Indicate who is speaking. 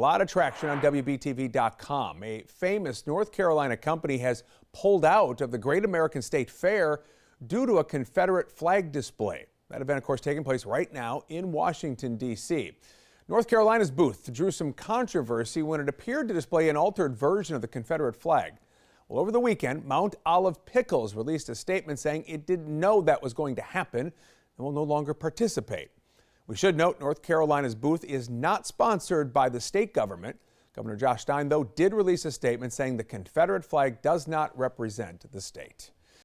Speaker 1: A lot of traction on WBTV.com. A famous North Carolina company has pulled out of the Great American State Fair due to a Confederate flag display. That event, of course, taking place right now in Washington, D.C. North Carolina's booth drew some controversy when it appeared to display an altered version of the Confederate flag. Well, over the weekend, Mount Olive Pickles released a statement saying it didn't know that was going to happen and will no longer participate. We should note North Carolina's booth is not sponsored by the state government. Governor Josh Stein, though, did release a statement saying the Confederate flag does not represent the state.